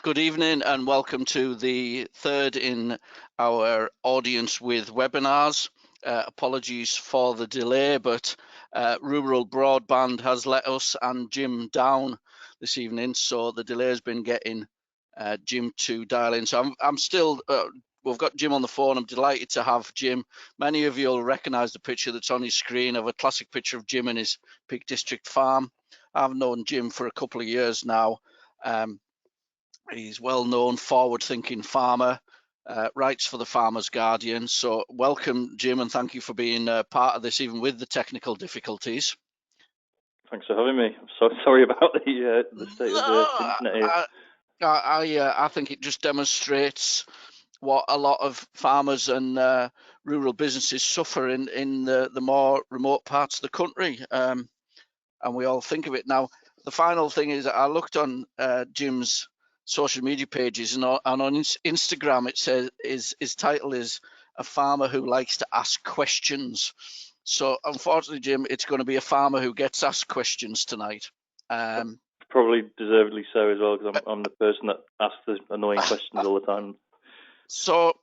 Good evening and welcome to the third in our audience with webinars. Apologies for the delay, but rural broadband has let us and Jim down this evening, so the delay has been getting Jim to dial in. So I'm still, we've got Jim on the phone. I'm delighted to have Jim. Many of you will recognise the picture that's on your screen of a classic picture of Jim and his Peak District farm. I've known Jim for a couple of years now. He's well-known, forward-thinking farmer, writes for the Farmer's Guardian. So welcome, Jim, and thank you for being part of this, even with the technical difficulties. Thanks for having me. I'm so sorry about the state of the internet here. I think it just demonstrates what a lot of farmers and rural businesses suffer in the more remote parts of the country, and we all think of it. Now, the final thing is I looked on Jim's social media pages, and on Instagram it says his title is "A Farmer Who Likes to Ask Questions." So unfortunately, Jim, it's going to be a farmer who gets asked questions tonight. Probably deservedly so as well, because I'm the person that asks the annoying questions all the time. So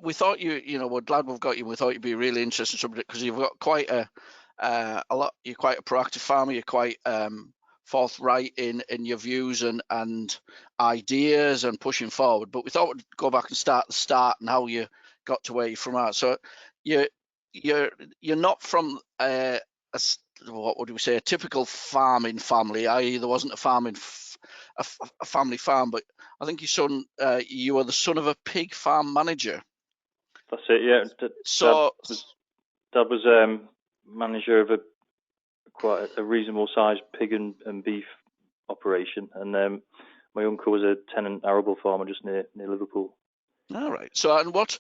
we thought we're glad we've got you. We thought you'd be a really interesting subject because you've got quite a lot. You're quite a proactive farmer. You're quite forthright in your views and ideas and pushing forward. But we thought we'd go back and start the start and how you got to where you're from. So you're not from what would we say, a typical farming family, i.e. there wasn't a family farm, but I think you were the son of a pig farm manager. That's it, yeah. Dad was manager of quite a reasonable sized pig and beef operation, and my uncle was a tenant arable farmer just near Liverpool. All right. So, and what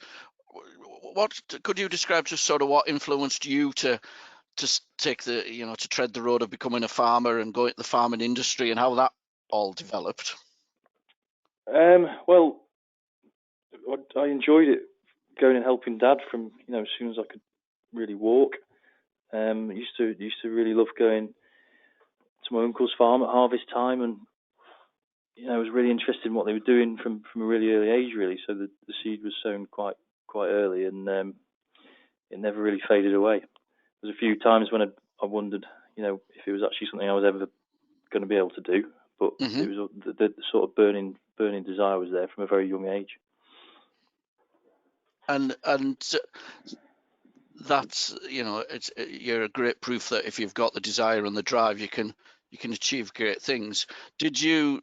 could you describe just sort of what influenced you to take to tread the road of becoming a farmer and go into the farming industry, and how that all developed? Well, I enjoyed it, going and helping Dad from as soon as I could really walk. Used to really love going to my uncle's farm at harvest time, and I was really interested in what they were doing from a really early age, really. So the seed was sown quite early, and it never really faded away. There's a few times when I wondered, if it was actually something I was ever going to be able to do, but it was the sort of burning desire was there from a very young age. And that's you're a great proof that if you've got the desire and the drive, you can achieve great things. Did you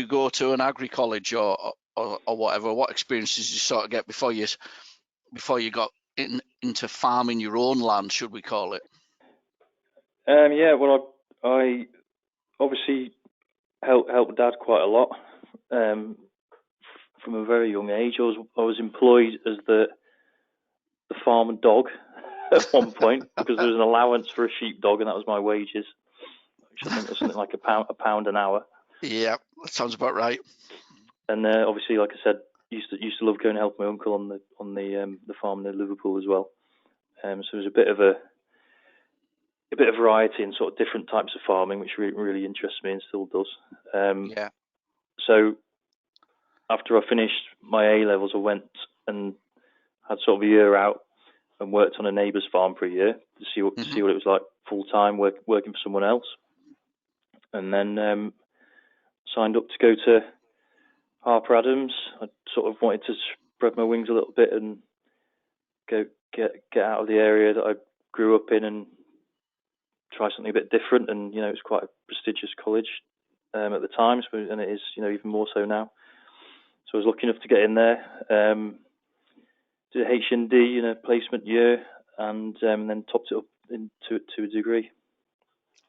go to an agri college or whatever? What experiences did you sort of get before you got into farming your own land, should we call it? Yeah, well, I obviously helped Dad quite a lot from a very young age. I was employed as the farm dog at one point because there was an allowance for a sheepdog, and that was my wages, which I think was something like a pound an hour. Yeah, that sounds about right. And obviously, like I said, used to love going to help my uncle on the farm near Liverpool as well. So there's a bit of variety in sort of different types of farming, which really interests me and still does. Yeah. So after I finished my A levels, I went and had sort of a year out and worked on a neighbour's farm for a year to see what it was like full time working for someone else, and then signed up to go to Harper Adams. I sort of wanted to spread my wings a little bit and get out of the area that I grew up in and try something a bit different. And it was quite a prestigious college at the time, and it is even more so now. So I was lucky enough to get in there. Did a HND in a placement year, and then topped it up to a degree.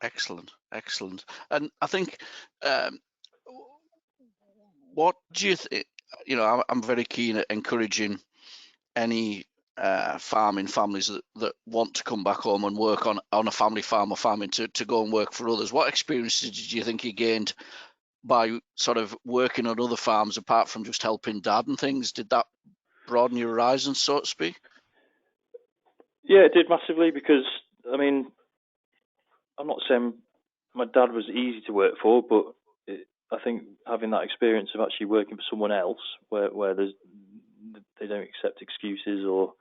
Excellent. And I think, what do you think? I'm very keen at encouraging any farming families that want to come back home and work on a family farm or farming to go and work for others. What experiences did you think you gained by sort of working on other farms apart from just helping Dad and things? Did that broaden your horizons, so to speak? Yeah, it did massively, because I'm not saying my dad was easy to work for, but I think having that experience of actually working for someone else, where they don't accept excuses or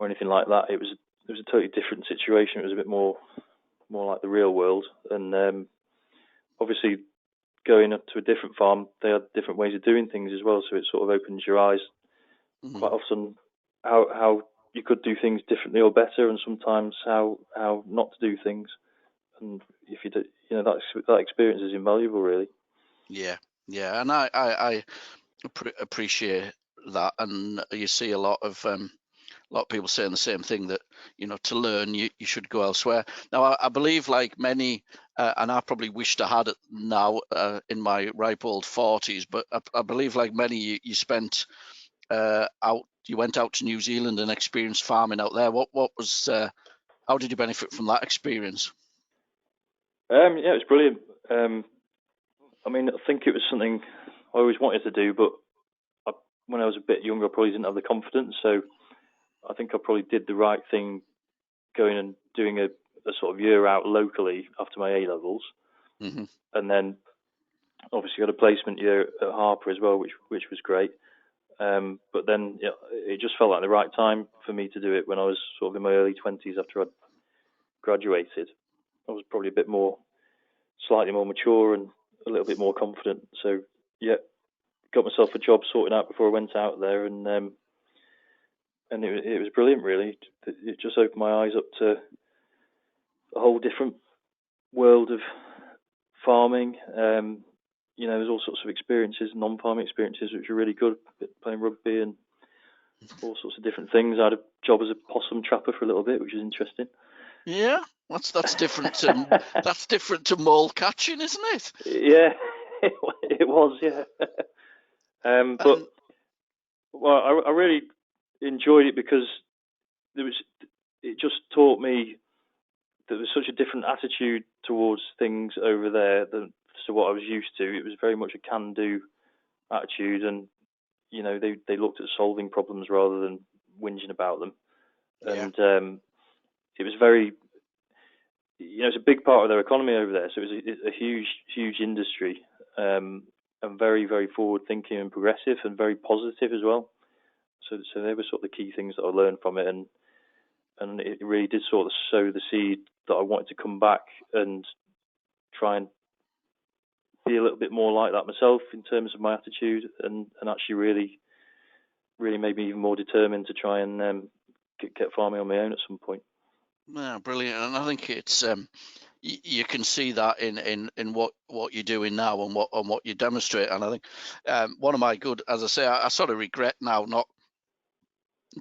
anything like that, it was a totally different situation. It was a bit more like the real world, and obviously going up to a different farm, they had different ways of doing things as well. So it sort of opens your eyes quite often how you could do things differently or better, and sometimes how not to do things. And if you do, that experience is invaluable, really. Yeah, and I appreciate that, and you see a lot of people saying the same thing, that to learn you should go elsewhere. Now I believe, like many, and I probably wished I had it now in my ripe old 40s, but I believe like many, you spent you went out to New Zealand and experienced farming out there. What was how did you benefit from that experience? Yeah, it was brilliant. I mean, I think it was something I always wanted to do, but when I was a bit younger, I probably didn't have the confidence. So I think I probably did the right thing going and doing a sort of year out locally after my A levels, and then obviously got a placement year at Harper as well, which was great. But then it just felt like the right time for me to do it when I was sort of in my early 20s after I'd graduated. I was probably slightly more mature and a little bit more confident. So yeah, got myself a job sorted out before I went out there, and it was brilliant, really. It just opened my eyes up to a whole different world of farming. There's all sorts of experiences, non-farming experiences, which were really good, playing rugby and all sorts of different things. I had a job as a possum trapper for a little bit, which was interesting. Yeah, that's different to that's different to mole catching, isn't it? Yeah, it was. Yeah, but well, I really enjoyed it because it just taught me that there was such a different attitude towards things over there than to what I was used to. It was very much a can-do attitude, and they looked at solving problems rather than whinging about them. Yeah. And it was very, it's a big part of their economy over there. So it was a huge industry, and very, very forward-thinking and progressive, and very positive as well. So they were sort of the key things that I learned from it, and it really did sort of sow the seed that I wanted to come back and try and be a little bit more like that myself in terms of my attitude, and actually really made me even more determined to try and get farming on my own at some point. Yeah, brilliant. And I think it's you can see that in what you're doing now and what you demonstrate. And I think one of my good, as I say, I sort of regret now not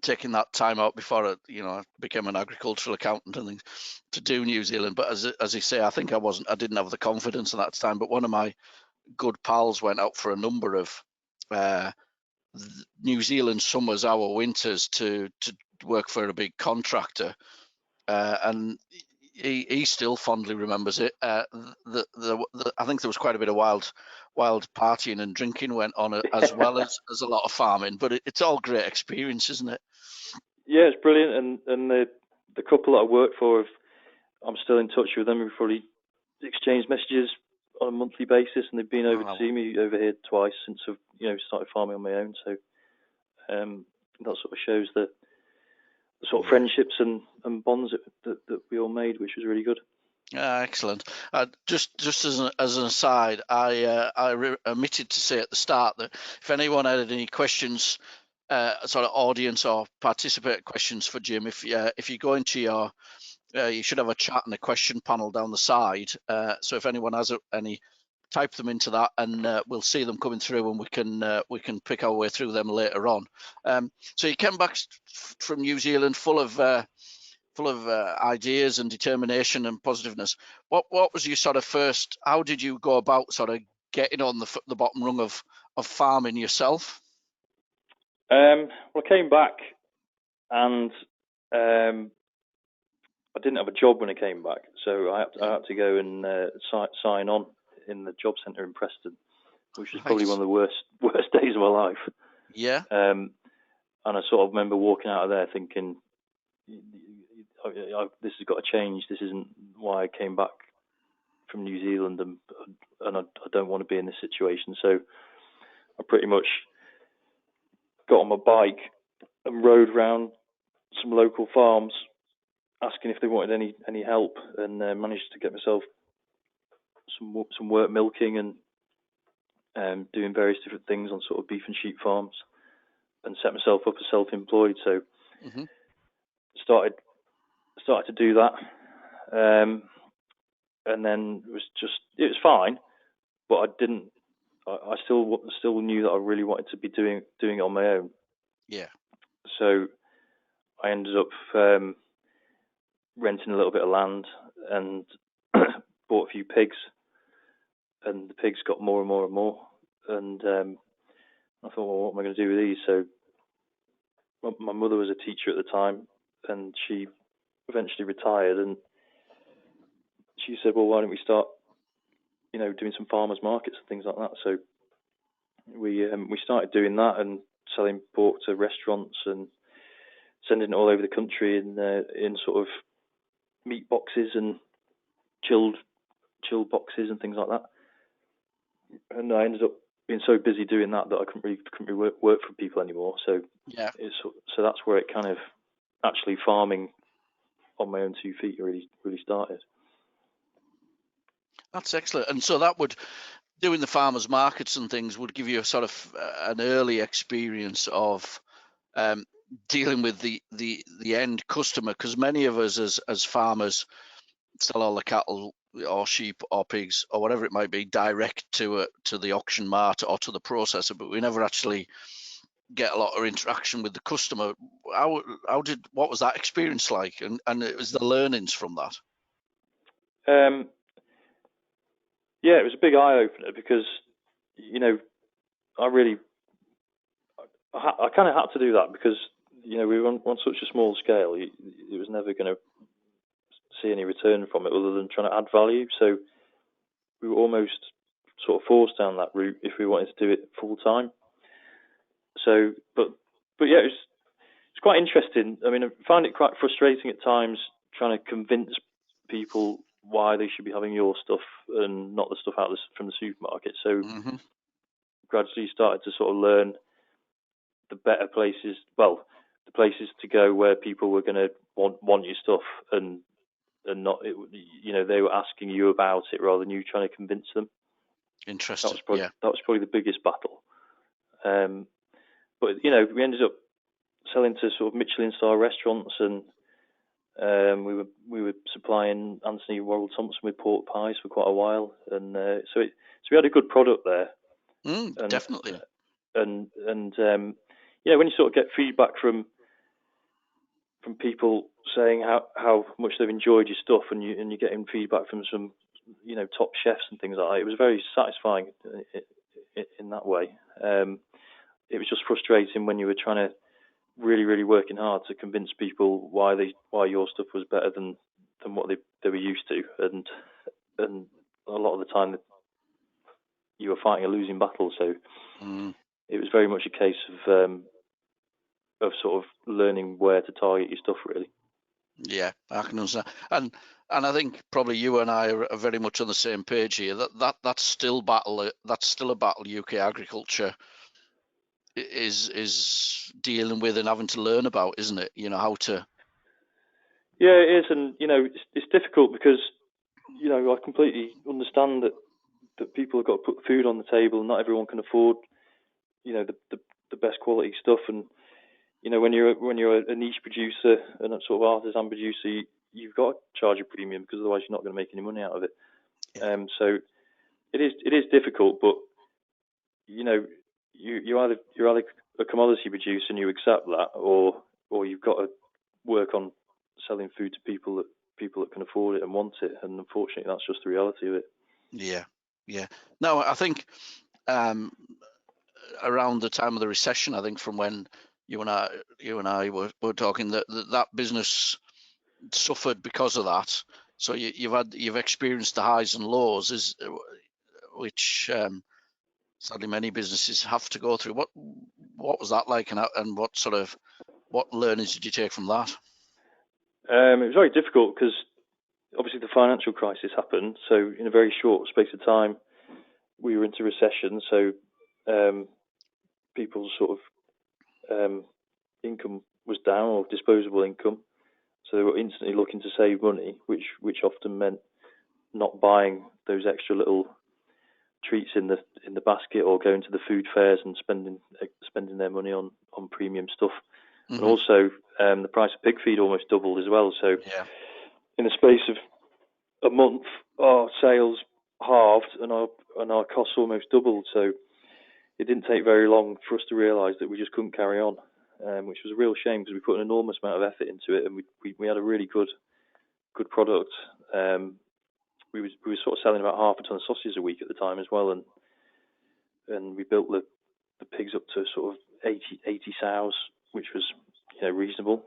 taking that time out before I became an agricultural accountant and things to do New Zealand. But as you say, I think I didn't have the confidence at that time. But one of my good pals went out for a number of New Zealand summers, our winters, to work for a big contractor, and he still fondly remembers it. I think there was quite a bit of wild partying and drinking went on, as well as a lot of farming. But it's all great experience, isn't it? Yeah, it's brilliant. And the couple that I work for, I'm still in touch with them. We've probably exchanged messages on a monthly basis, and they've been over to see me over here twice since I've started farming on my own. So that sort of shows the sort of friendships and bonds that we all made, which was really good. Excellent. Just as an aside, I omitted to say at the start that if anyone had any questions, sort of audience or participator questions for Jim, if you go into your you should have a chat and a question panel down the side. So if anyone has any, type them into that, and we'll see them coming through, and we can pick our way through them later on. So you came back from New Zealand full of ideas and determination and positiveness. What was your sort of first? How did you go about sort of getting on the bottom rung of farming yourself? Well, I came back, and I didn't have a job when I came back, so I had to go and sign on in the job centre in Preston, which was probably one of the worst days of my life. Yeah. And I sort of remember walking out of there thinking, this has got to change. This isn't why I came back from New Zealand, and I don't want to be in this situation. So I pretty much got on my bike and rode around some local farms, asking if they wanted any help, and managed to get myself some work milking and doing various different things on sort of beef and sheep farms, and set myself up as self-employed. So started to do that, and then it was fine, but I still knew that I really wanted to be doing it on my own. Yeah. So I ended up renting a little bit of land and bought a few pigs, and the pigs got more and more and more. And I thought, well, what am I going to do with these? So my mother was a teacher at the time, and she eventually retired, and she said, well, why don't we start, doing some farmers markets and things like that. So we started doing that and selling pork to restaurants and sending it all over the country in sort of meat boxes and chilled boxes and things like that. And I ended up being so busy doing that I couldn't really work for people anymore. So yeah, so that's where it kind of actually farming on my own 2 feet really started. That's excellent. And so that would, doing the farmers markets and things would give you a sort of an early experience of dealing with the end customer, because many of us as farmers sell all the cattle or sheep or pigs or whatever it might be direct to the auction mart or to the processor, but we never actually get a lot of interaction with the customer. What was that experience like, and it was the learnings from that? Yeah, it was a big eye opener, because I kind of had to do that, because we were on such a small scale. It was never going to see any return from it other than trying to add value. So we were almost sort of forced down that route if we wanted to do it full time. So, but yeah, it's quite interesting. I mean, I found it quite frustrating at times trying to convince people why they should be having your stuff and not the stuff out from the supermarket. So gradually started to sort of learn the better places, the places to go where people were going to want your stuff, and not, they were asking you about it rather than you trying to convince them. Interesting. That was probably the biggest battle. But we ended up selling to sort of Michelin-star restaurants, and we were supplying Anthony Worrell Thompson with pork pies for quite a while, and so we had a good product there. Definitely. And when you sort of get feedback from people saying how much they've enjoyed your stuff, and you're getting feedback from some top chefs and things like that, it was very satisfying in that way. It was just frustrating when you were trying to really working hard to convince people why your stuff was better than what they were used to, and a lot of the time you were fighting a losing battle. So it was very much a case of sort of learning where to target your stuff, really. Yeah, I can understand, and I think probably you and I are very much on the same page here. That's still a battle UK agriculture is dealing with and having to learn about, isn't it? How to. Yeah, it is, and it's difficult because I completely understand that people have got to put food on the table, and not everyone can afford the best quality stuff. And when you're a niche producer and a sort of artisan producer, you've got to charge a premium, because otherwise you're not going to make any money out of it. Yeah. So it is difficult, but you're either a commodity producer and you accept that, or you've got to work on selling food to people that can afford it and want it. And unfortunately, that's just the reality of it. Yeah. No, I think around the time of the recession, I think from when you and I were talking, that business suffered because of that. So you've experienced the highs and lows, which sadly many businesses have to go through. What was that like, and what learnings did you take from that? It was very difficult, because obviously the financial crisis happened. So in a very short space of time, we were into recession. So people's sort of income was down, or disposable income. So they were instantly looking to save money, which often meant not buying those extra little treats in the basket, or going to the food fairs and spending their money on premium stuff. And also the price of pig feed almost doubled as well. So in the space of a month, our sales halved and our costs almost doubled. So it didn't take very long for us to realise that we just couldn't carry on, which was a real shame, because we put an enormous amount of effort into it, and we had a really good product. We were sort of selling about half a ton of sausages a week at the time as well, and we built the pigs up to sort of 80 sows, which was reasonable.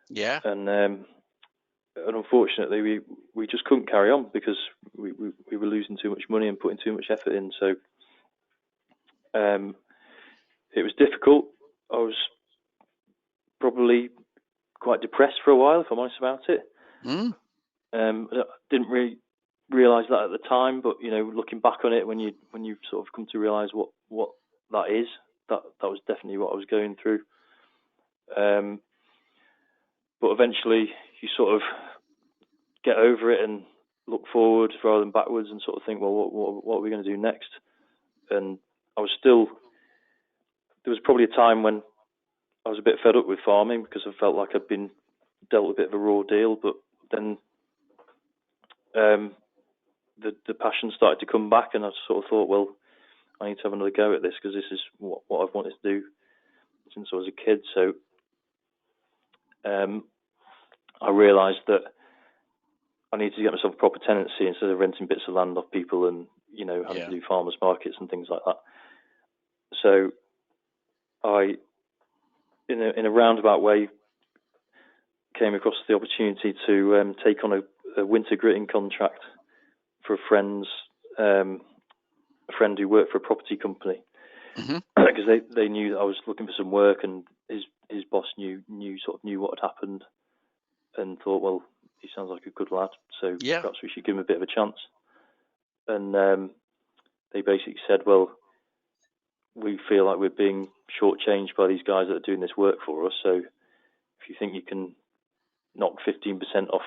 Yeah. And unfortunately, we just couldn't carry on, because we were losing too much money and putting too much effort in. So it was difficult. I was probably quite depressed for a while, if I'm honest about it. I didn't really realise that at the time, but looking back on it, when you sort of come to realise what that is, that was definitely what I was going through. But eventually, you sort of get over it and look forward rather than backwards, and sort of think, well, what are we going to do next? And there was probably a time when I was a bit fed up with farming, because I felt like I'd been dealt a bit of a raw deal. But then the passion started to come back, and I sort of thought, well, I need to have another go at this, because this is what I've wanted to do since I was a kid. So I realised that I needed to get myself a proper tenancy instead of renting bits of land off people and having to do farmers markets and things like that. So I, in a roundabout way, came across the opportunity to take on a winter gritting contract for a friend who worked for a property company, because they knew that I was looking for some work, and his boss knew what had happened, and thought, well, he sounds like a good lad, so perhaps we should give him a bit of a chance. And they basically said, well, we feel like we're being shortchanged by these guys that are doing this work for us, so if you think you can knock 15% off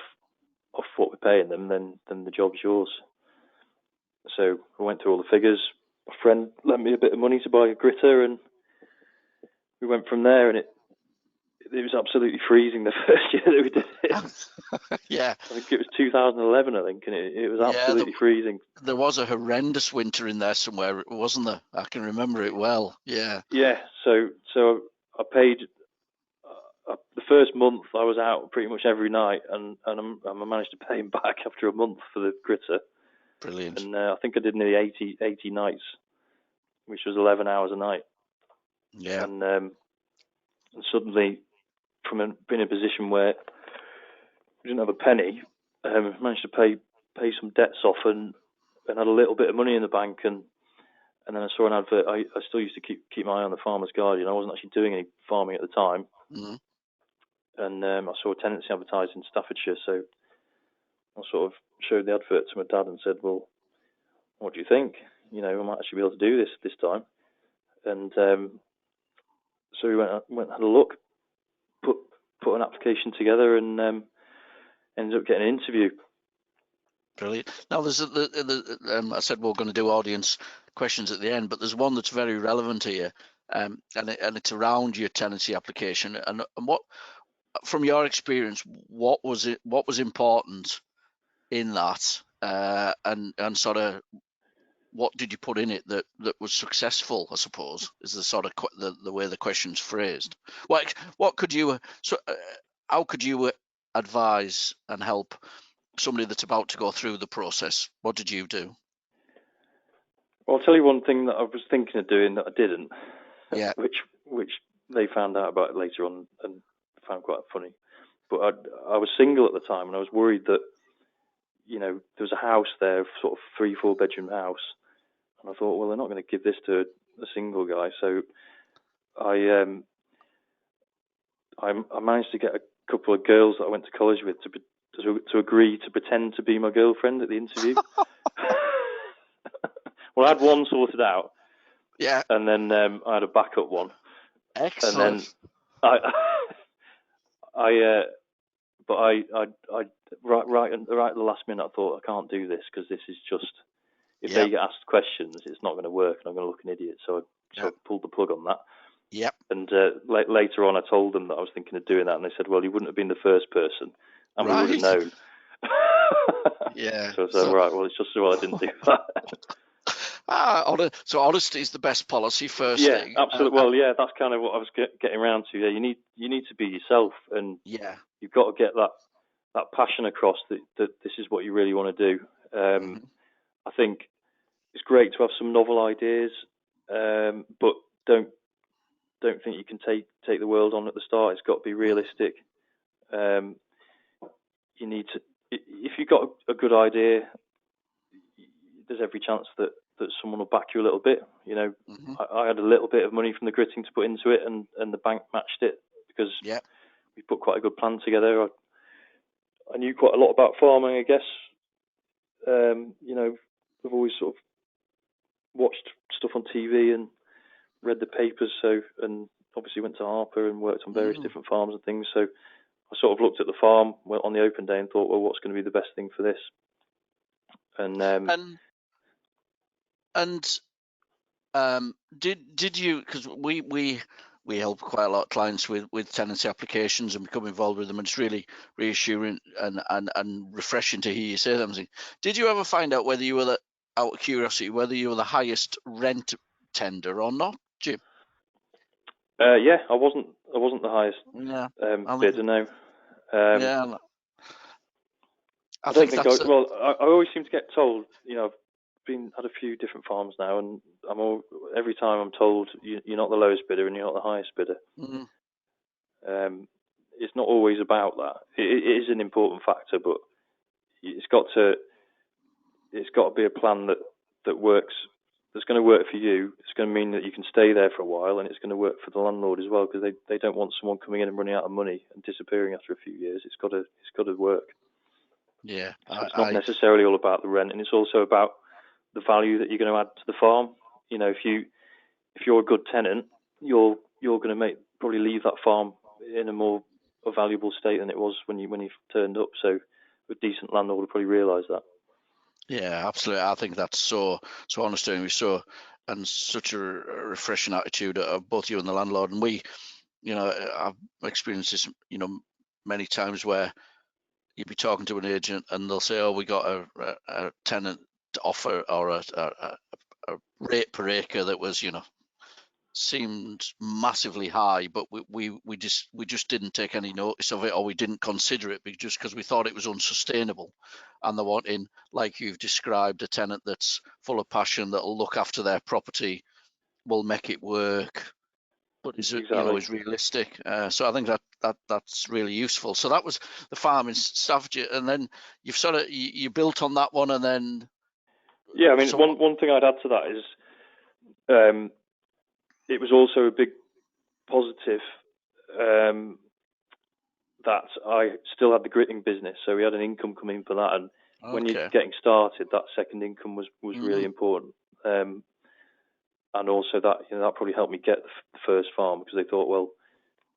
what we're paying them, then the job's yours. So I went through all the figures. My friend lent me a bit of money to buy a gritter, and we went from there, and it was absolutely freezing the first year that we did it. Yeah. I think it was 2011, and it was absolutely freezing. There was a horrendous winter in there somewhere, wasn't there? I can remember it well. Yeah. Yeah. So I paid the first month. I was out pretty much every night, and I managed to pay him back after a month for the gritter. Brilliant. And I think I did nearly 80 nights, which was 11 hours a night. Yeah. And suddenly, from being in a position where we didn't have a penny, managed to pay some debts off, and had a little bit of money in the bank, and then I saw an advert. I still used to keep my eye on the Farmer's Guardian. I wasn't actually doing any farming at the time, and I saw a tenancy advertised in Staffordshire. So I sort of showed the advert to my dad and said, "Well, what do you think? I might actually be able to do this time." And so we went and had a look, put an application together, and ended up getting an interview. Brilliant. Now, there's I said we're going to do audience questions at the end, but there's one that's very relevant here, and it's around your tenancy application. And what, from your experience, what was important in that, and sort of what did you put in it that was successful, I suppose, is the sort of the way the question's phrased. What could you how could you advise and help somebody that's about to go through the process? What did you do? Well, I'll tell you one thing that I was thinking of doing that I didn't. Yeah. Which they found out about later on and found quite funny. But I was single at the time, and I was worried that there was a house there, sort of 3-4 bedroom house, and I thought, well, they're not going to give this to a single guy. So I managed to get a couple of girls that I went to college with to to agree to pretend to be my girlfriend at the interview. Well, I had one sorted out. Yeah. And then I had a backup one. Excellent. And then right at the last minute, I thought, I can't do this because this is just, if they get asked questions, it's not going to work and I'm going to look an idiot. So I sort of pulled the plug on that. Yep. And later on, I told them that I was thinking of doing that, and they said, "Well, you wouldn't have been the first person, and we would have known." Yeah. So I said, "Right, well, it's just so I didn't do that." So honesty is the best policy. First thing. Absolutely. Well, yeah, that's kind of what I was getting around to. Yeah, you need to be yourself, and you've got to get that passion across that this is what you really want to do. I think it's great to have some novel ideas, but don't think you can take the world on at the start. It's got to be realistic. You need to, if you've got a good idea, there's every chance that someone will back you a little bit. You know, I had a little bit of money from the gritting to put into it, and the bank matched it because we put quite a good plan together. I knew quite a lot about farming, I guess. You know, I've always sort of watched stuff on TV and read the papers, and obviously went to Harper and worked on various different farms and things. So I sort of looked at the farm on the open day and thought, well, what's going to be the best thing for this? Did you, because we help quite a lot of clients with tenancy applications and become involved with them, and it's really reassuring and refreshing to hear you say them. Did you ever find out whether you were out of curiosity, whether you were the highest rent tender or not, Jim? Yeah, I wasn't the highest bidder, no. I don't think I always seem to get told, you know, I've had a few different farms now, and every time I'm told you're not the lowest bidder and you're not the highest bidder. It's not always about that. It is an important factor, but it's got to be a plan that works. That's going to work for you. It's going to mean that you can stay there for a while, and it's going to work for the landlord as well, because they don't want someone coming in and running out of money and disappearing after a few years. It's got to work. Yeah, so it's not necessarily all about the rent, and it's also about the value that you're going to add to the farm. You know, if you're a good tenant, you're going to probably leave that farm in a valuable state than it was when you turned up. So a decent landlord will probably realise that. Yeah, absolutely. I think that's so honest and such a refreshing attitude of both you and the landlord. And we, you know, I've experienced this, you know, many times where you'd be talking to an agent and they'll say, "Oh, we got a tenant offer or a rate per acre that was, you know, seemed massively high, but we just didn't take any notice of it, or we didn't consider it just because we thought it was unsustainable." And they're wanting, like you've described, a tenant that's full of passion, that'll look after their property, will make it work, but is realistic. So I think that's really useful. So that was the farm in Staffordshire, and then you've sort of you built on that one, and then I mean, one thing I'd add to that is it was also a big positive that I still had the gritting business, so we had an income coming for that, and when you're getting started, that second income was really important. And also that probably helped me get the first farm, because they thought, well,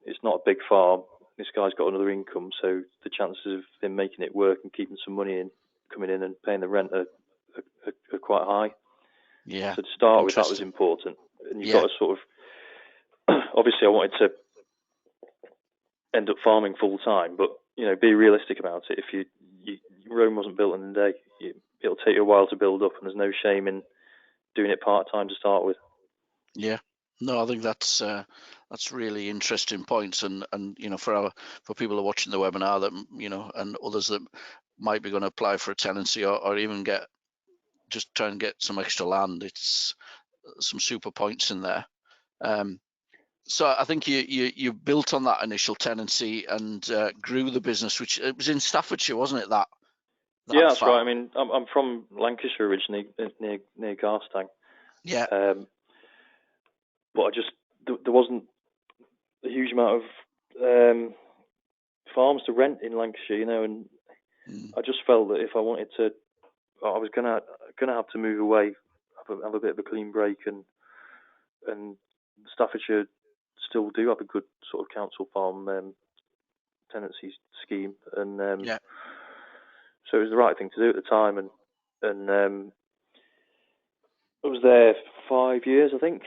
it's not a big farm, this guy's got another income, so the chances of him making it work and keeping some money coming in and paying the rent are quite high. Yeah. So to start with, that was important, and you've got to sort of obviously I wanted to end up farming full time, but you know, be realistic about it. If Rome wasn't built in a day, it'll take you a while to build up, and there's no shame in doing it part time to start with. Yeah, no, I think that's really interesting points, and you know, for people who are watching the webinar, that, you know, and others that might be going to apply for a tenancy or even just try and get some extra land, it's some super points in there. So I think you built on that initial tenancy and grew the business, which it was in Staffordshire, wasn't it? That that's farm. Right. I mean, I'm from Lancashire originally, near Garstang. Yeah. But there wasn't a huge amount of farms to rent in Lancashire, you know, and I just felt that if I wanted to, I was gonna have to move away, have a bit of a clean break, and Staffordshire still do have a good sort of council farm tenancy scheme, and so it was the right thing to do at the time, and I was there for 5 years, I think,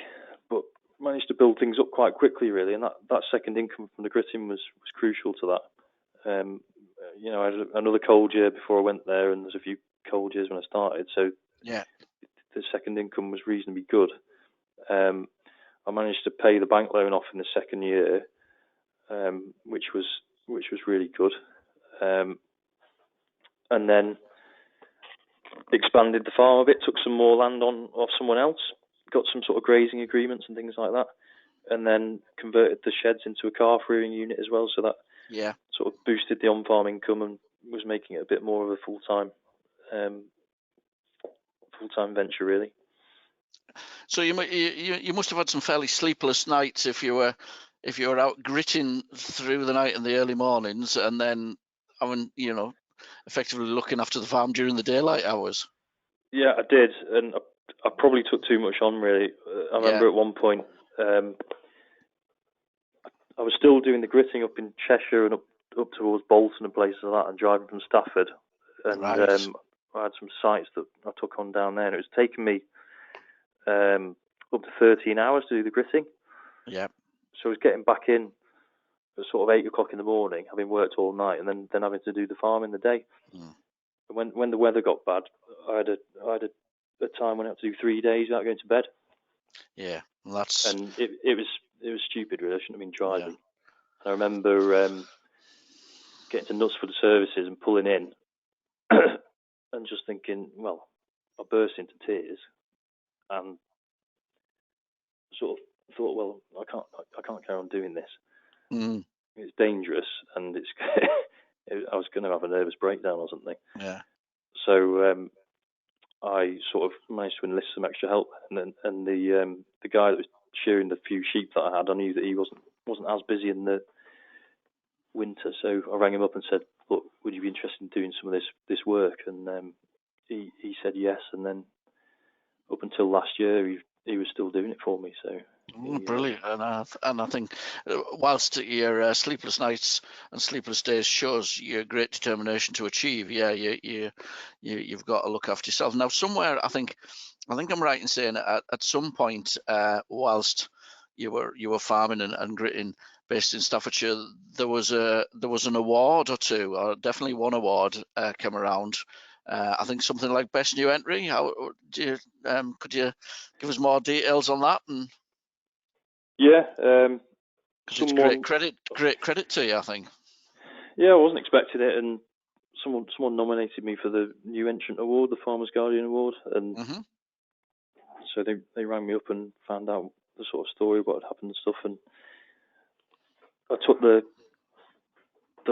but managed to build things up quite quickly, really, and that second income from the gritting was crucial to that. You know, I had another cold year before I went there, and there's a few cold years when I started, so the second income was reasonably good. I managed to pay the bank loan off in the second year, which was really good, and then expanded the farm a bit, took some more land off someone else, got some sort of grazing agreements and things like that, and then converted the sheds into a calf rearing unit as well, so that sort of boosted the on-farm income and was making it a bit more of a full-time venture, really. So you must have had some fairly sleepless nights if you were out gritting through the night and the early mornings, and then effectively looking after the farm during the daylight hours. Yeah, I did, and I probably took too much on, really. I remember at one point I was still doing the gritting up in Cheshire and up towards Bolton and places like that, and driving from Stafford, and I had some sites that I took on down there, and it was taking me up to 13 hours to do the gritting. Yeah. So I was getting back in at sort of 8 o'clock in the morning, having worked all night, and then having to do the farm in the day. And when the weather got bad, I had a time when I had to do 3 days without going to bed. Yeah, and it was stupid, really. I shouldn't have been driving. Yeah. I remember getting to Knutsford services and pulling in, and just thinking, well, I burst into tears, and sort of thought, well, I can't carry on doing this. It's dangerous, and it's I was going to have a nervous breakdown or something. Yeah. So I sort of managed to enlist some extra help, and the guy that was shearing the few sheep that I had, I knew that he wasn't as busy in the winter, so I rang him up and said, look, would you be interested in doing some of this work? And he said yes, and then up until last year he was still doing it for me. So brilliant. And I think whilst your sleepless nights and sleepless days shows your great determination to achieve, you've got to look after yourself. Now, somewhere I think I'm right in saying at some point whilst you were farming and gritting based in Staffordshire, there was an award or two, or definitely one award came around. I think something like best new entry. How do you could you give us more details on that? And it's great credit to you, I think. Yeah, I wasn't expecting it, and someone nominated me for the new entrant award, the Farmers Guardian Award, and so they rang me up and found out the sort of story, what had happened and stuff, and I took the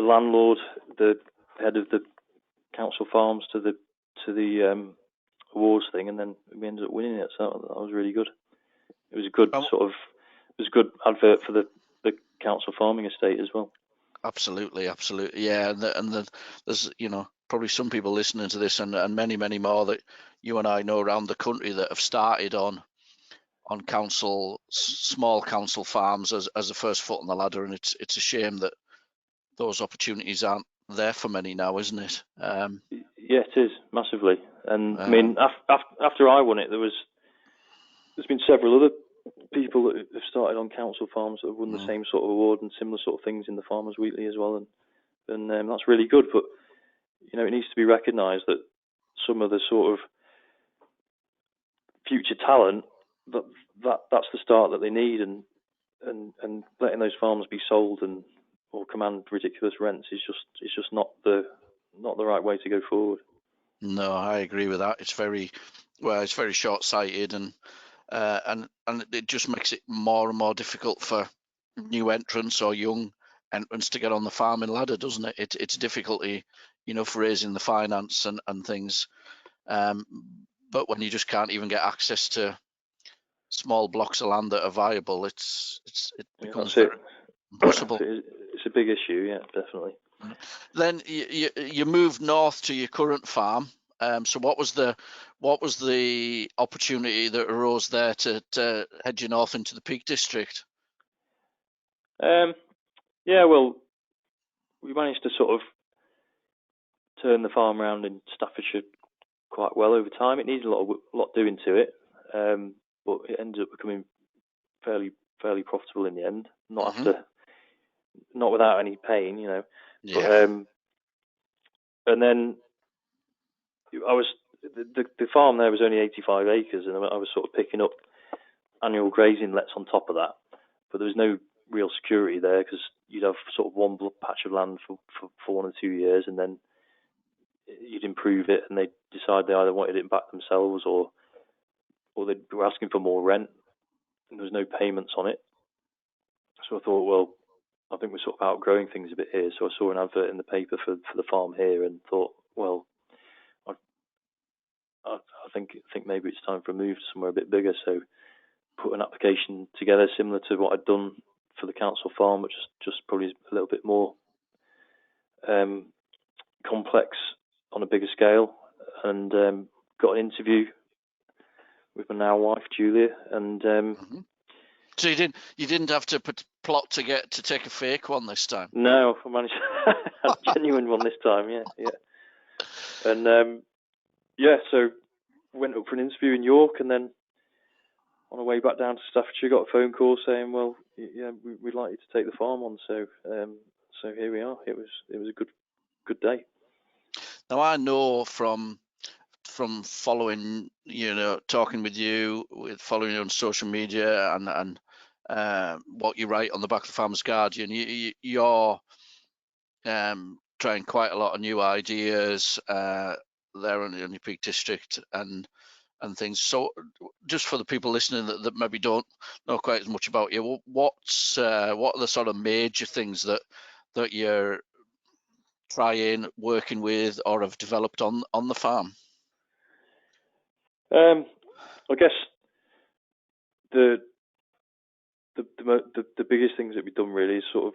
landlord, the head of the council farms, to the awards thing, and then we ended up winning it. So that was really good. It was a good a good advert for the council farming estate as well. Absolutely, yeah. And there's probably some people listening to this, and many more that you and I know around the country that have started on small council farms as a first foot on the ladder, and it's a shame that those opportunities aren't there for many now, isn't it? Yeah, it is massively. And I mean, after I won it, there's been several other people that have started on council farms that have won the same sort of award and similar sort of things in the Farmers Weekly as well, and that's really good. But it needs to be recognised that some of the sort of future talent that's the start that they need, and letting those farms be sold or command ridiculous rents is just not the right way to go forward. No, I agree with that. It's very short-sighted, and it just makes it more and more difficult for new entrants or young entrants to get on the farming ladder, doesn't it? It's difficulty, for raising the finance and things. But when you just can't even get access to small blocks of land that are viable, it becomes very impossible. It's a big issue, yeah, definitely. Then you moved north to your current farm. So what was the opportunity that arose there to head you north into the Peak District? Yeah, well, we managed to sort of turn the farm around in Staffordshire quite well over time. It needed a lot doing to it, but it ended up becoming fairly profitable in the end. Not without any pain, you know. Yeah. But, and then the farm there was only 85 acres, and I was sort of picking up annual grazing lets on top of that. But there was no real security there because you'd have sort of one patch of land for 1 or 2 years, and then you'd improve it, and they'd decide they either wanted it back themselves or they were asking for more rent, and there was no payments on it. So I thought, well, I think we're sort of outgrowing things a bit here. So I saw an advert in the paper for the farm here, and thought, well, I think maybe it's time for a move to somewhere a bit bigger. So put an application together similar to what I'd done for the council farm, which is just probably a little bit more complex on a bigger scale, and got an interview with my now wife Julia, and so you didn't have to plot to take a fake one this time? No, I managed a genuine one this time. Yeah. And so went up for an interview in York, and then on the way back down to Staffordshire, got a phone call saying, "Well, yeah, we'd like you to take the farm on." So here we are. It was a good day. Now I know from following, talking with you, following you on social media, and what you write on the back of the Farmer's Guardian, you're trying quite a lot of new ideas there in your Peak District and things. So just for the people listening that maybe don't know quite as much about you, what are the sort of major things that you're trying, working with, or have developed on the farm? I guess the biggest things that we've done really is sort of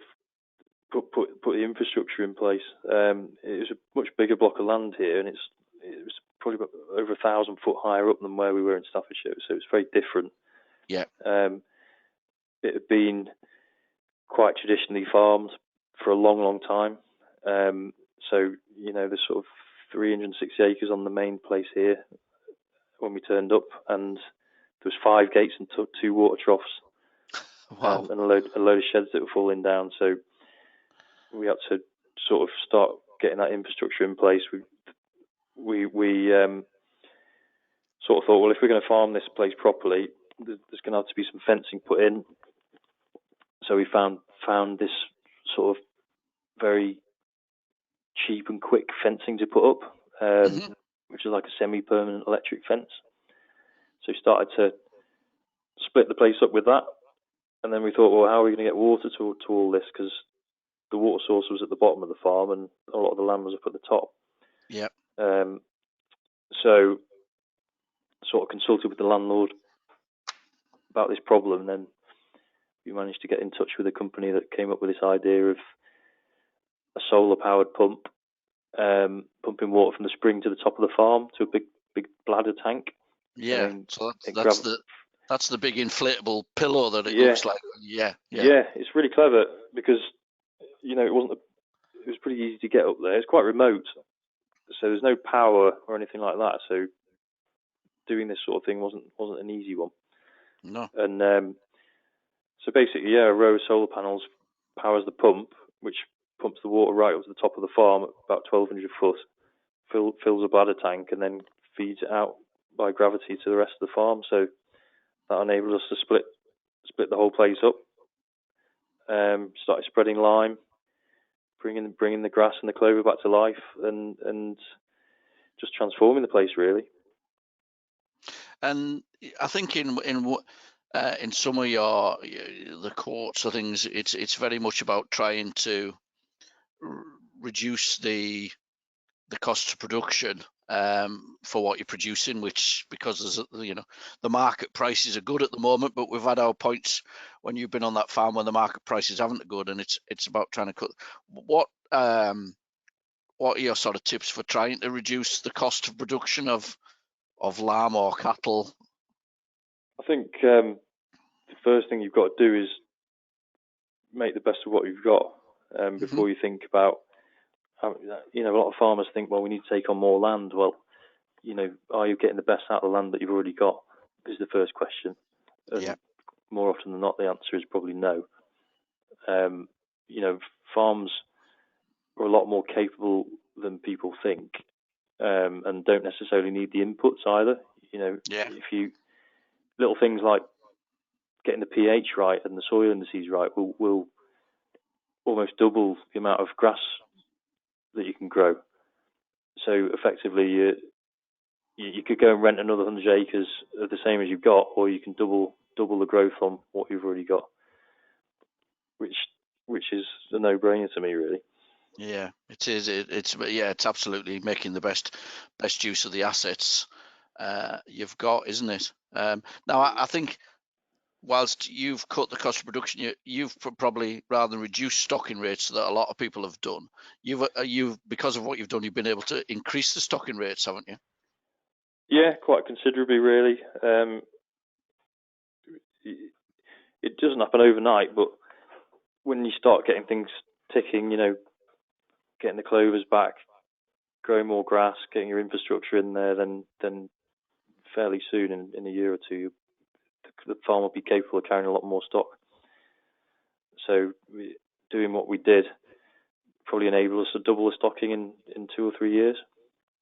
put the infrastructure in place. It was a much bigger block of land here, and it was probably about over 1,000 foot higher up than where we were in Staffordshire, so it's very different. Yeah. It had been quite traditionally farmed for a long time. So there's sort of 360 acres on the main place here when we turned up, and there was 5 gates and 2 water troughs. Wow. And a load of sheds that were falling down. So we had to sort of start getting that infrastructure in place. We sort of thought, well, if we're going to farm this place properly, there's going to have to be some fencing put in. So we found this sort of very cheap and quick fencing to put up, which is like a semi-permanent electric fence. So we started to split the place up with that. And then we thought, well, how are we going to get water to all this? Because the water source was at the bottom of the farm, and a lot of the land was up at the top. Yeah. So, sort of consulted with the landlord about this problem, and then we managed to get in touch with a company that came up with this idea of a solar-powered pump, pumping water from the spring to the top of the farm to a big bladder tank. Yeah. So that's the big inflatable pillow that it looks like. Yeah. It's really clever because it was pretty easy to get up there. It's quite remote, so there's no power or anything like that. So doing this sort of thing wasn't an easy one. No. And so basically, a row of solar panels powers the pump, which pumps the water right up to the top of the farm at about 1,200 foot, fills a bladder tank, and then feeds it out by gravity to the rest of the farm. So that enabled us to split the whole place up. Started spreading lime, bringing the grass and the clover back to life, and just transforming the place really. And I think in some of the quotes or things, it's very much about trying to reduce the cost of production for what you're producing, which, because there's, the market prices are good at the moment, but we've had our points when you've been on that farm when the market prices haven't good, and it's about trying to cut. What are your sort of tips for trying to reduce the cost of production of lamb or cattle? I think the first thing you've got to do is make the best of what you've got before you think about. A lot of farmers think, well, we need to take on more land. Well, are you getting the best out of the land that you've already got? Is the first question. And more often than not, the answer is probably no. Farms are a lot more capable than people think, and don't necessarily need the inputs either. If you little things like getting the pH right and the soil indices right will almost double the amount of grass that you can grow. So effectively, you could go and rent another 100 acres of the same as you've got, or you can double the growth on what you've already got, which is a no-brainer to me, really. Yeah, it is. It's absolutely making the best use of the assets you've got, isn't it? Now, I think whilst you've cut the cost of production, you've probably, rather than reduce stocking rates that a lot of people have done, you've because of what you've done, you've been able to increase the stocking rates, haven't you? Yeah, quite considerably, really. It doesn't happen overnight, but when you start getting things ticking, getting the clovers back, growing more grass, getting your infrastructure in there, then fairly soon, in a year or two, the farm will be capable of carrying a lot more stock. So doing what we did probably enabled us to double the stocking in 2 or 3 years.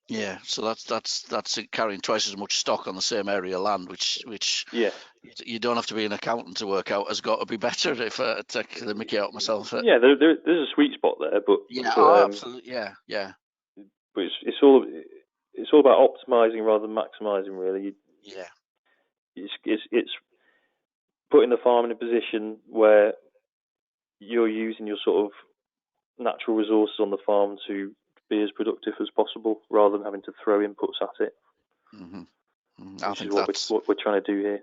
Yeah, so that's carrying twice as much stock on the same area of land, which you don't have to be an accountant to work out has got to be better. If I take the mickey out myself. Yeah, there's a sweet spot there, but absolutely, yeah. But it's all about optimizing rather than maximizing, really. It's putting the farm in a position where you're using your sort of natural resources on the farm to be as productive as possible, rather than having to throw inputs at it. Which is what we're trying to do here.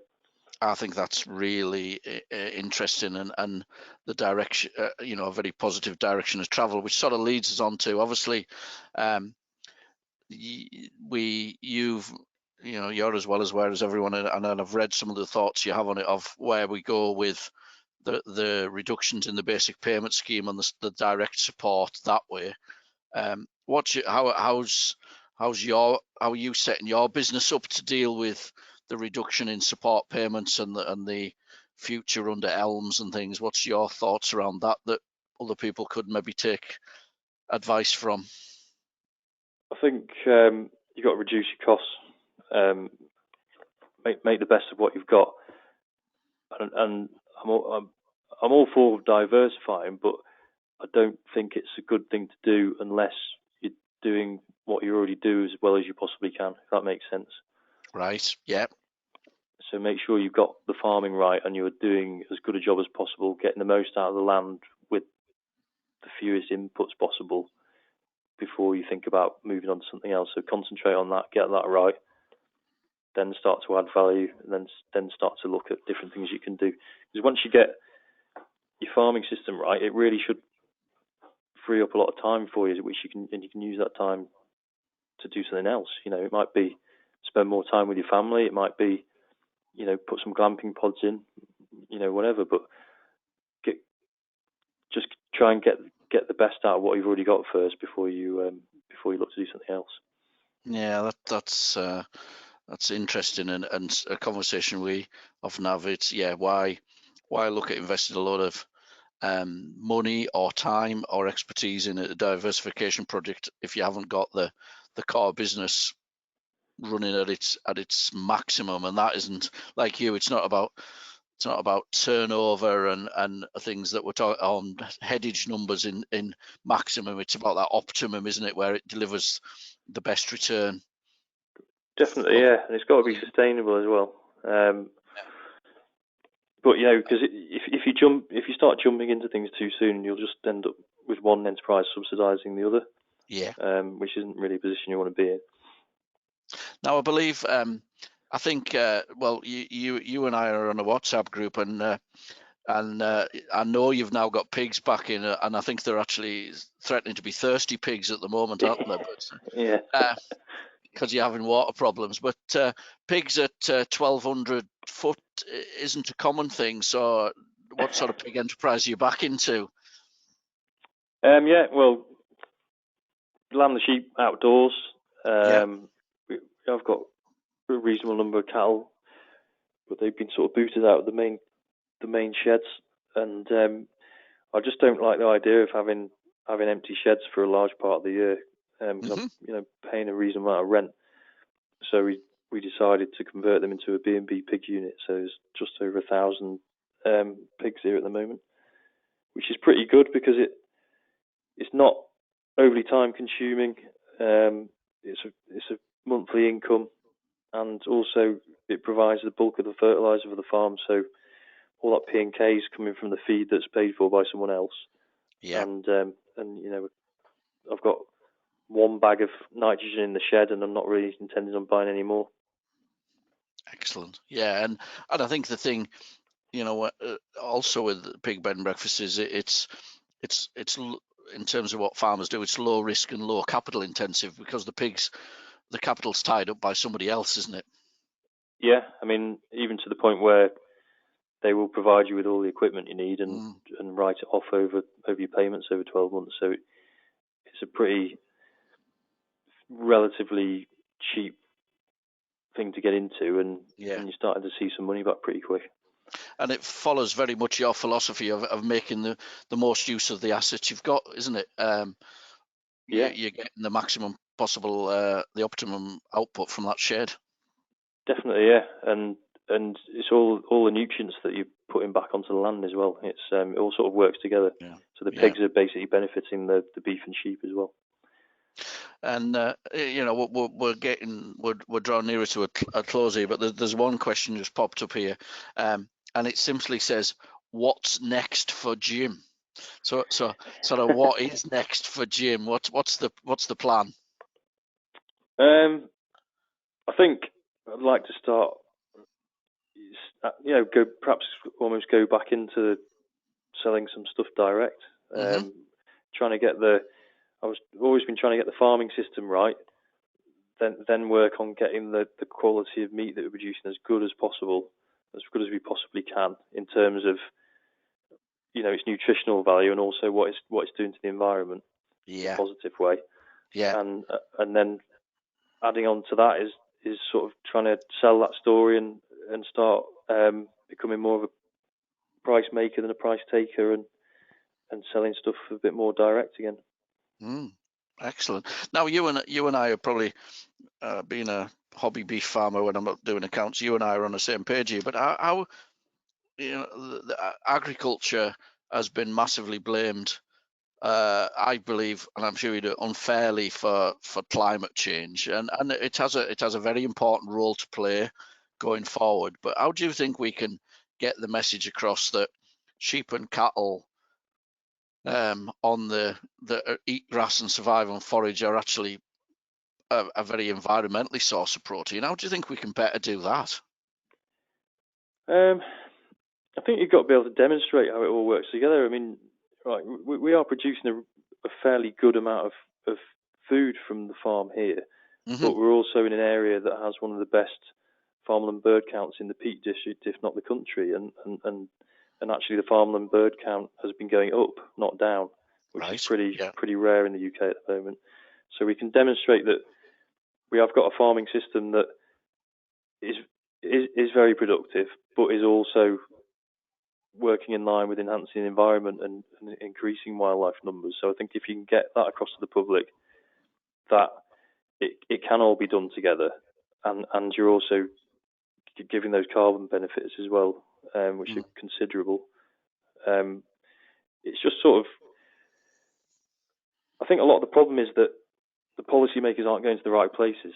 I think that's really interesting, and the direction, a very positive direction of travel, which sort of leads us on to, obviously, you're as well as aware as everyone, and I've read some of the thoughts you have on it, of where we go with the reductions in the basic payment scheme and the direct support that way. How are you setting your business up to deal with the reduction in support payments and the future under ELMS and things? What's your thoughts around that other people could maybe take advice from? I think you've got to reduce your costs, make the best of what you've got, and I'm all for diversifying, but I don't think it's a good thing to do unless you're doing what you already do as well as you possibly can, if that makes sense. Right, yeah. So make sure you've got the farming right and you're doing as good a job as possible, getting the most out of the land with the fewest inputs possible before you think about moving on to something else. So concentrate on that, get that right, then start to add value, and then start to look at different things you can do. Because once you get your farming system right, it really should free up a lot of time for you, which you can use that time to do something else. It might be spend more time with your family. It might be, put some glamping pods in, whatever. But just try and get the best out of what you've already got first before you look to do something else. Yeah, that's interesting, and a conversation we often have. It's why look at investing a lot of money or time or expertise in a diversification project if you haven't got the core business running at its maximum. And that isn't, like you, it's not about turnover and things that we're talking on headage numbers in maximum. It's about that optimum, isn't it, where it delivers the best return. Definitely, yeah, and it's got to be sustainable as well. But because if you start jumping into things too soon, you'll just end up with one enterprise subsidising the other. Yeah. Which isn't really a position you want to be in. Now, I believe, I think, well, you and I are on a WhatsApp group, and I know you've now got pigs back in, and I think they're actually threatening to be thirsty pigs at the moment, aren't they? But Yeah. because you're having water problems. But pigs at 1,200 foot isn't a common thing. So, what sort of pig enterprise are you back into? Yeah, well, lamb the sheep outdoors. I've got a reasonable number of cattle, but they've been sort of booted out of the main sheds, and I just don't like the idea of having empty sheds for a large part of the year, because I'm paying a reasonable amount of rent. So we decided to convert them into a B&B pig unit. So there's just over 1,000 pigs here at the moment, which is pretty good because it's not overly time consuming. It's a monthly income, and also it provides the bulk of the fertilizer for the farm. So all that P&K is coming from the feed that's paid for by someone else. Yeah. And I've got one bag of nitrogen in the shed, and I'm not really intending on buying any more. Excellent. Yeah, and I think the thing, also with pig bed and breakfast is it's in terms of what farmers do, it's low risk and low capital intensive, because the capital's tied up by somebody else, isn't it? Yeah, I mean, even to the point where they will provide you with all the equipment you need and write it off over your payments over 12 months. So it's a pretty relatively cheap thing to get into, and you're starting to see some money back pretty quick. And it follows very much your philosophy of making the most use of the assets you've got, isn't it? You're getting the maximum possible, the optimum output from that shed. Definitely, yeah, and it's all the nutrients that you're putting back onto the land as well. It's it all sort of works together. Yeah. So the pigs are basically benefiting the beef and sheep as well. And we're drawing nearer to a close here, but there's one question just popped up here, and it simply says, "What's next for Jim?" So sort of what is next for Jim? What's the plan? I think I'd like to start, go back into selling some stuff direct. Trying to get I've always been trying to get the farming system right. Then work on getting the quality of meat that we're producing as good as possible, as good as we possibly can, in terms of its nutritional value and also what it's doing to the environment in a positive way. Yeah. And then adding on to that is sort of trying to sell that story and start becoming more of a price maker than a price taker, and selling stuff a bit more direct again. Excellent. Now you and I are probably, being a hobby beef farmer when I'm not doing accounts, you and I are on the same page here. But how the agriculture has been massively blamed, I believe, and I'm sure you do, unfairly for climate change, and it has a very important role to play going forward. But how do you think we can get the message across that sheep and cattle on the eat grass and survive on forage are actually a very environmentally source of protein? How do you think we can better do that? I think you've got to be able to demonstrate how it all works together. I mean, right, we are producing a fairly good amount of food from the farm here, but we're also in an area that has one of the best farmland bird counts in the Peak District, if not the country, and actually the farmland bird count has been going up, not down, which is pretty rare in the UK at the moment. So we can demonstrate that we have got a farming system that is very productive, but is also working in line with enhancing the environment and increasing wildlife numbers. So I think if you can get that across to the public, that it can all be done together, and you're also giving those carbon benefits as well, which are considerable. It's just sort of, I think a lot of the problem is that the policymakers aren't going to the right places.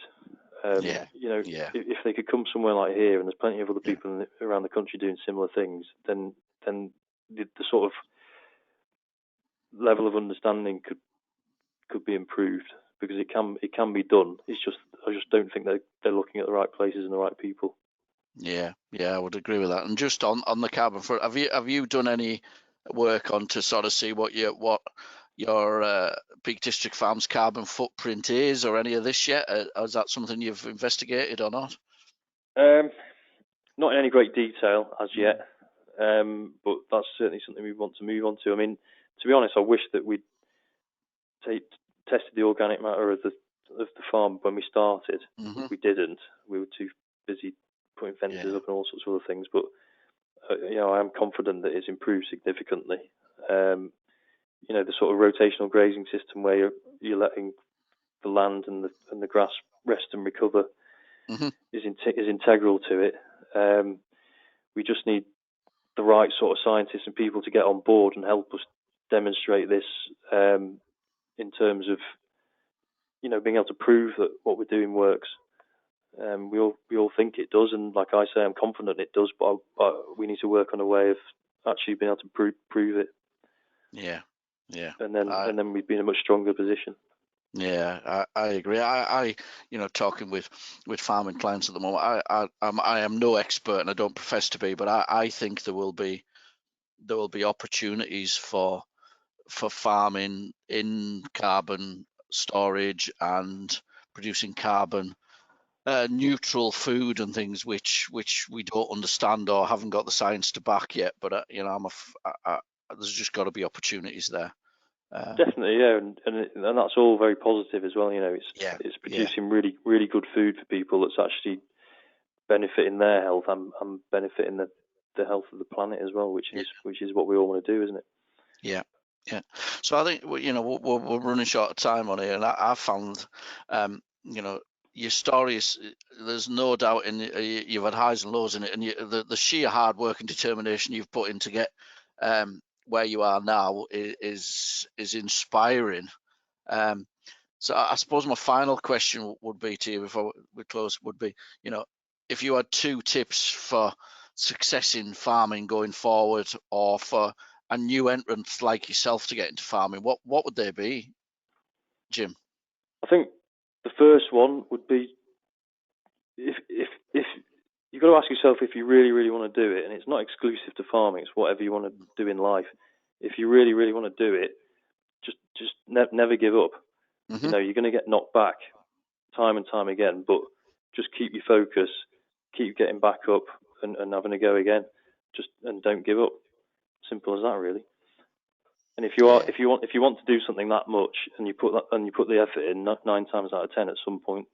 If they could come somewhere like here, and there's plenty of other people around the country doing similar things, then the sort of level of understanding could be improved, because it can be done. It's just just don't think they're looking at the right places and the right people. Yeah, I would agree with that. And just on the carbon front, have you done any work on to sort of see what your Peak District Farms carbon footprint is, or any of this yet? Is that something you've investigated or not? Not in any great detail as yet, but that's certainly something we want to move on to. I mean, to be honest, I wish that we'd tested the organic matter of the farm when we started. We didn't. We were too busy putting fences up and all sorts of other things. But I am confident that it's improved significantly. The sort of rotational grazing system where you're letting the land and the grass rest and recover is integral to it. We just need the right sort of scientists and people to get on board and help us demonstrate this in terms of being able to prove that what we're doing works. We all think it does, and like I say, I'm confident it does, but we need to work on a way of actually being able to prove it. Yeah. And then we'd be in a much stronger position. Yeah, I agree. I talking with farming clients at the moment, I am no expert and I don't profess to be, but I think there will be opportunities for farming in carbon storage and producing carbon neutral food and things which we don't understand or haven't got the science to back yet. But there's just got to be opportunities there. Definitely, yeah, and that's all very positive as well. It's producing really, really good food for people that's actually benefiting their health and benefiting the health of the planet as well, which is what we all want to do, isn't it? Yeah. So I think we're running short of time on here, and I found your story is, there's no doubt you've had highs and lows in it, and the sheer hard work and determination you've put in to get where you are now is inspiring. So I suppose my final question would be to you before we close would be, if you had 2 tips for success in farming going forward, or for a new entrant like yourself to get into farming, what would they be, Jim? I think the first one would be, if you've got to ask yourself if you really, really want to do it, and it's not exclusive to farming, it's whatever you want to do in life. If you really, really want to do it, just never give up. You're going to get knocked back time and time again, but just keep your focus, keep getting back up and having a go again. And don't give up. Simple as that, really. And if you want to do something that much, and you put the effort in, 9 times out of 10, at some point,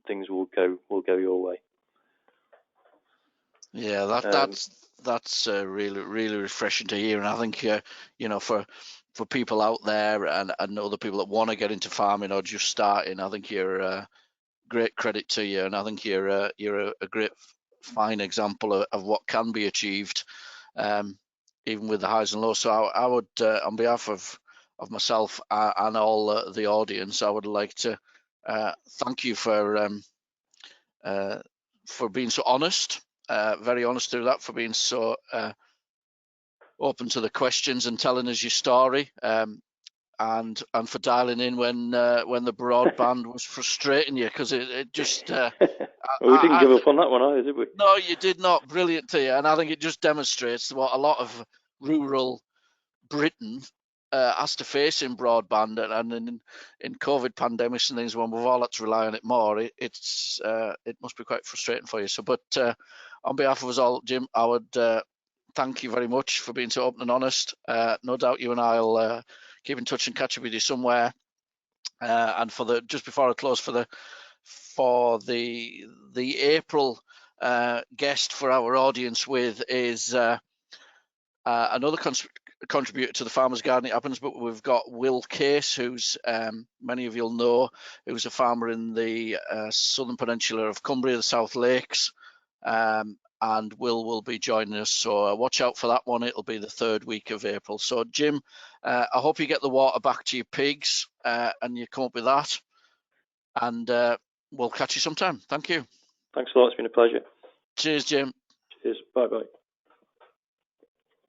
things will go your way. Yeah, that's really, really refreshing to hear, and I think for people out there and other people that want to get into farming or just starting, I think you're great credit to you, and I think you're a great, fine example of what can be achieved, even with the highs and lows. So I would, on behalf of myself and all the audience, I would like to thank you for being so honest, very honest through that, for being so open to the questions and telling us your story, and for dialing in when the broadband was frustrating you, because it just well, we didn't give up on that one either, did we? No, you did not. Brilliant to you. And I think it just demonstrates what a lot of rural Britain has to face in broadband, and in COVID pandemics and things, when we've all had to rely on it more, it must be quite frustrating for you. So, but on behalf of us all, Jim, I would thank you very much for being so open and honest. No doubt you and I'll keep in touch and catch up with you somewhere. And just before I close, for the April guest for our audience with is another contributor to the Farmer's Garden. It happens, but we've got Will Case, who's many of you'll know, who's a farmer in the southern peninsula of Cumbria, the South Lakes, and will be joining us. So watch out for that one. It'll be the 3rd week of April. So Jim, I hope you get the water back to your pigs and you come up with that. And we'll catch you sometime. Thank you. Thanks a lot. It's been a pleasure. Cheers, Jim. Cheers. Bye-bye.